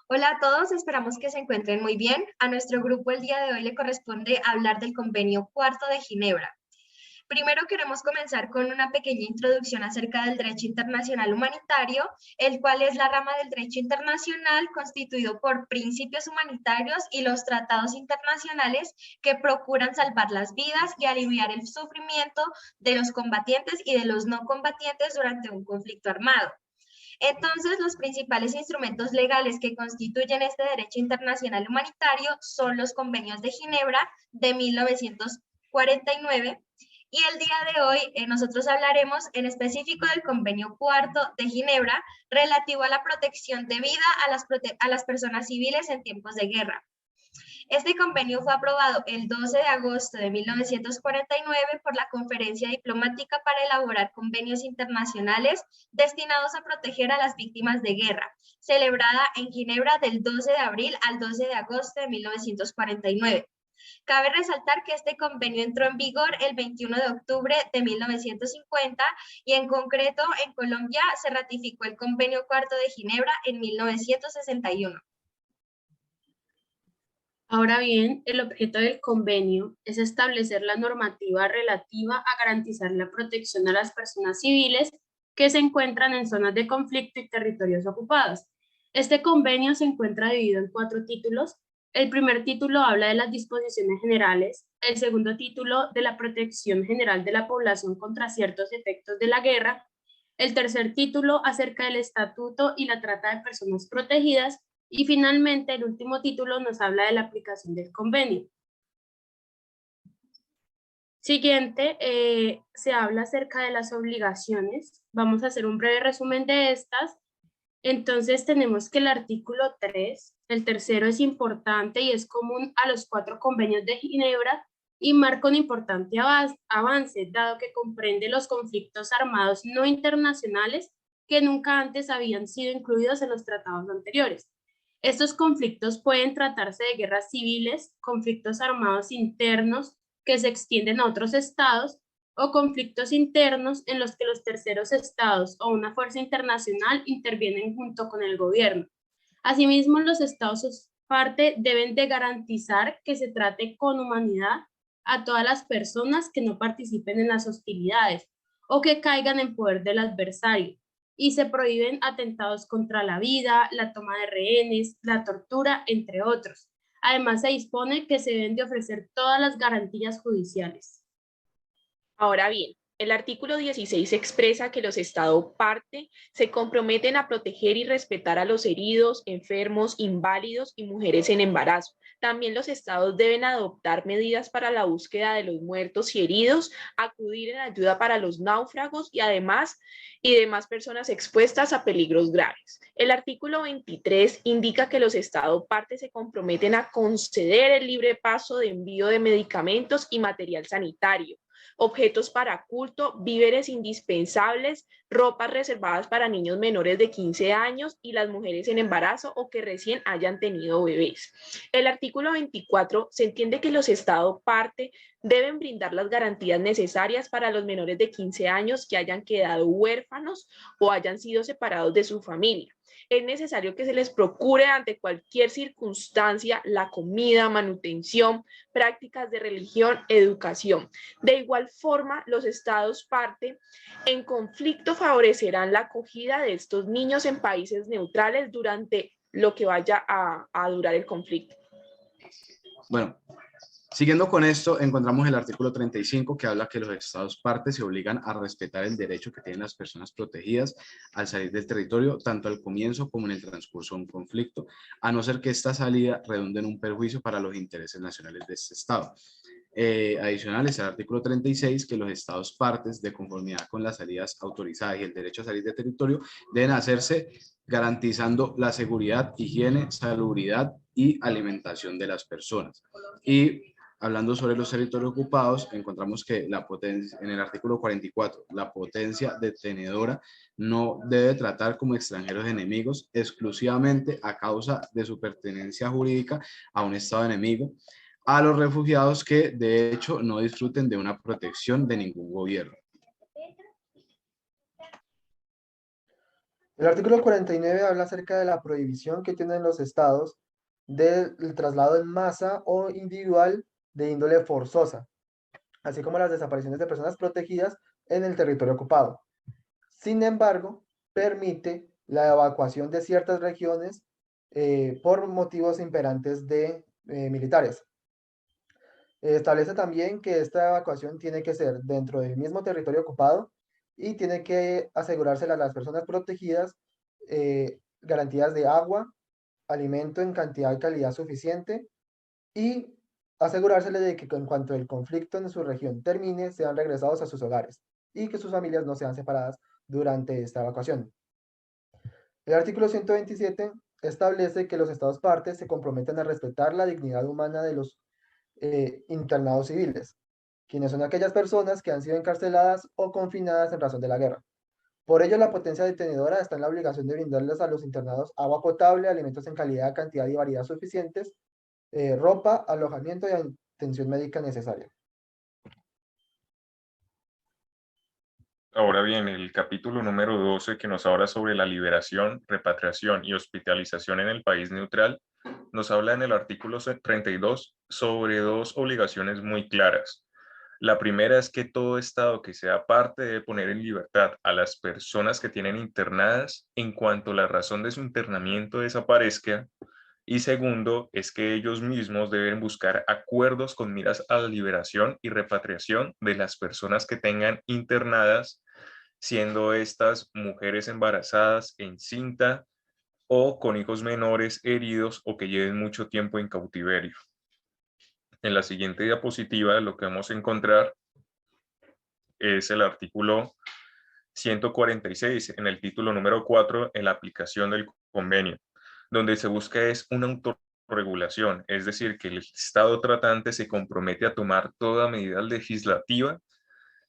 Hola a todos, esperamos que se encuentren muy bien. A nuestro grupo el día de hoy le corresponde hablar del Convenio Cuarto de Ginebra. Primero queremos comenzar con una pequeña introducción acerca del derecho internacional humanitario, el cual es la rama del derecho internacional constituido por principios humanitarios y los tratados internacionales que procuran salvar las vidas y aliviar el sufrimiento de los combatientes y de los no combatientes durante un conflicto armado. Entonces, los principales instrumentos legales que constituyen este derecho internacional humanitario son los convenios de Ginebra de 1949 y el día de hoy nosotros hablaremos en específico del convenio cuarto de Ginebra relativo a la protección de vida a las personas civiles en tiempos de guerra. Este convenio fue aprobado el 12 de agosto de 1949 por la Conferencia Diplomática para elaborar convenios internacionales destinados a proteger a las víctimas de guerra, celebrada en Ginebra del 12 de abril al 12 de agosto de 1949. Cabe resaltar que este convenio entró en vigor el 21 de octubre de 1950 y en concreto en Colombia se ratificó el convenio cuarto de Ginebra en 1961. Ahora bien, el objeto del convenio es establecer la normativa relativa a garantizar la protección a las personas civiles que se encuentran en zonas de conflicto y territorios ocupados. Este convenio se encuentra dividido en 4 títulos. El primer título habla de las disposiciones generales, el segundo título de la protección general de la población contra ciertos efectos de la guerra, el tercer título acerca del estatuto y la trata de personas protegidas, y finalmente, el último título nos habla de la aplicación del convenio. Siguiente, se habla acerca de las obligaciones. Vamos a hacer un breve resumen de estas. Entonces, tenemos que el artículo 3, el tercero es importante y es común a los 4 convenios de Ginebra y marca un importante avance, dado que comprende los conflictos armados no internacionales que nunca antes habían sido incluidos en los tratados anteriores. Estos conflictos pueden tratarse de guerras civiles, conflictos armados internos que se extienden a otros estados o conflictos internos en los que los terceros estados o una fuerza internacional intervienen junto con el gobierno. Asimismo, los estados parte deben de garantizar que se trate con humanidad a todas las personas que no participen en las hostilidades o que caigan en poder del adversario, y se prohíben atentados contra la vida, la toma de rehenes, la tortura, entre otros. Además, se dispone que se deben de ofrecer todas las garantías judiciales. Ahora bien, el artículo 16 expresa que los Estados parte se comprometen a proteger y respetar a los heridos, enfermos, inválidos y mujeres en embarazo. También los Estados deben adoptar medidas para la búsqueda de los muertos y heridos, acudir en ayuda para los náufragos y demás personas expuestas a peligros graves. El artículo 23 indica que los Estados partes se comprometen a conceder el libre paso de envío de medicamentos y material sanitario, objetos para culto, víveres indispensables, ropas reservadas para niños menores de 15 años y las mujeres en embarazo o que recién hayan tenido bebés. El artículo 24 se entiende que los Estados parte deben brindar las garantías necesarias para los menores de 15 años que hayan quedado huérfanos o hayan sido separados de su familia. Es necesario que se les procure ante cualquier circunstancia la comida, manutención, prácticas de religión, educación. De igual forma, los Estados parte en conflicto favorecerán la acogida de estos niños en países neutrales durante lo que vaya a durar el conflicto. Bueno, siguiendo con esto, encontramos el artículo 35 que habla que los Estados partes se obligan a respetar el derecho que tienen las personas protegidas al salir del territorio, tanto al comienzo como en el transcurso de un conflicto, a no ser que esta salida redunde en un perjuicio para los intereses nacionales de este Estado. Adicionales al artículo 36, que los Estados partes, de conformidad con las salidas autorizadas y el derecho a salir de territorio, deben hacerse garantizando la seguridad, higiene, salubridad y alimentación de las personas. Y hablando sobre los territorios ocupados, encontramos que la potencia, en el artículo 44, la potencia detenedora no debe tratar como extranjeros enemigos exclusivamente a causa de su pertenencia jurídica a un Estado enemigo, a los refugiados que de hecho no disfruten de una protección de ningún gobierno. El artículo 49 habla acerca de la prohibición que tienen los estados del traslado en masa o individual de índole forzosa, así como las desapariciones de personas protegidas en el territorio ocupado. Sin embargo, permite la evacuación de ciertas regiones por motivos imperantes de militares. Establece también que esta evacuación tiene que ser dentro del mismo territorio ocupado y tiene que asegurársela a las personas protegidas garantías de agua, alimento en cantidad y calidad suficiente y asegurársele de que en cuanto el conflicto en su región termine, sean regresados a sus hogares y que sus familias no sean separadas durante esta evacuación. El artículo 127 establece que los estados partes se comprometen a respetar la dignidad humana de los internados civiles, quienes son aquellas personas que han sido encarceladas o confinadas en razón de la guerra. Por ello, la potencia detenidora está en la obligación de brindarles a los internados agua potable, alimentos en calidad, cantidad y variedad suficientes, ropa, alojamiento y atención médica necesaria. Ahora bien, el capítulo número 12, que nos habla sobre la liberación, repatriación y hospitalización en el país neutral, nos habla en el artículo 32 sobre dos obligaciones muy claras. La primera es que todo Estado que sea parte debe poner en libertad a las personas que tienen internadas en cuanto la razón de su internamiento desaparezca. Y segundo, es que ellos mismos deben buscar acuerdos con miras a la liberación y repatriación de las personas que tengan internadas, siendo estas mujeres embarazadas, encinta o con hijos menores heridos o que lleven mucho tiempo en cautiverio. En la siguiente diapositiva lo que vamos a encontrar es el artículo 146 en el título número 4 en la aplicación del convenio, donde se busca es una autorregulación, es decir, que el Estado tratante se compromete a tomar toda medida legislativa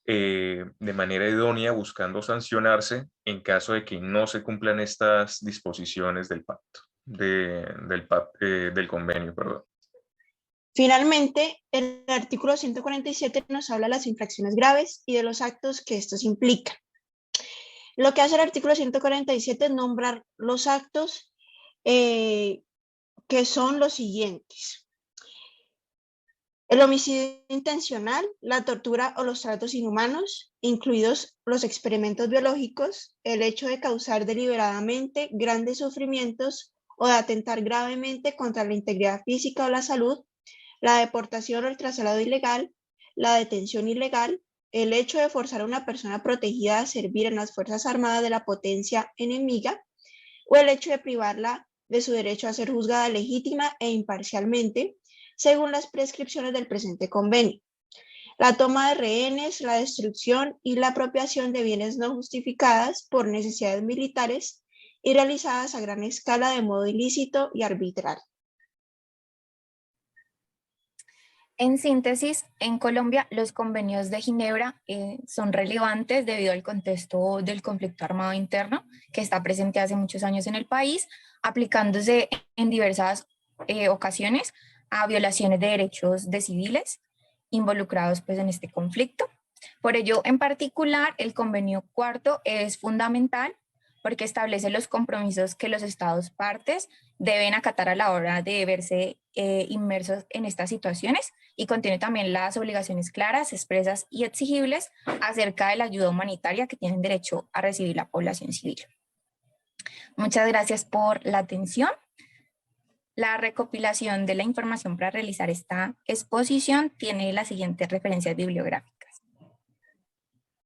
de manera idónea, buscando sancionarse en caso de que no se cumplan estas disposiciones del pacto, del convenio, perdón. Finalmente, el artículo 147 nos habla de las infracciones graves y de los actos que estos implican. Lo que hace el artículo 147 es nombrar los actos que son los siguientes: el homicidio intencional, la tortura o los tratos inhumanos, incluidos los experimentos biológicos, el hecho de causar deliberadamente grandes sufrimientos o de atentar gravemente contra la integridad física o la salud, la deportación o el traslado ilegal, la detención ilegal, el hecho de forzar a una persona protegida a servir en las Fuerzas Armadas de la potencia enemiga, o el hecho de privarla de su derecho a ser juzgada legítima e imparcialmente, según las prescripciones del presente convenio. La toma de rehenes, la destrucción y la apropiación de bienes no justificadas por necesidades militares y realizadas a gran escala de modo ilícito y arbitrario. En síntesis, en Colombia los convenios de Ginebra son relevantes debido al contexto del conflicto armado interno que está presente hace muchos años en el país, aplicándose en diversas ocasiones a violaciones de derechos de civiles involucrados pues, en este conflicto. Por ello, en particular, el convenio cuarto es fundamental porque establece los compromisos que los estados partes deben acatar a la hora de verse inmersos en estas situaciones y contiene también las obligaciones claras, expresas y exigibles acerca de la ayuda humanitaria que tienen derecho a recibir la población civil. Muchas gracias por la atención. La recopilación de la información para realizar esta exposición tiene las siguientes referencias bibliográficas.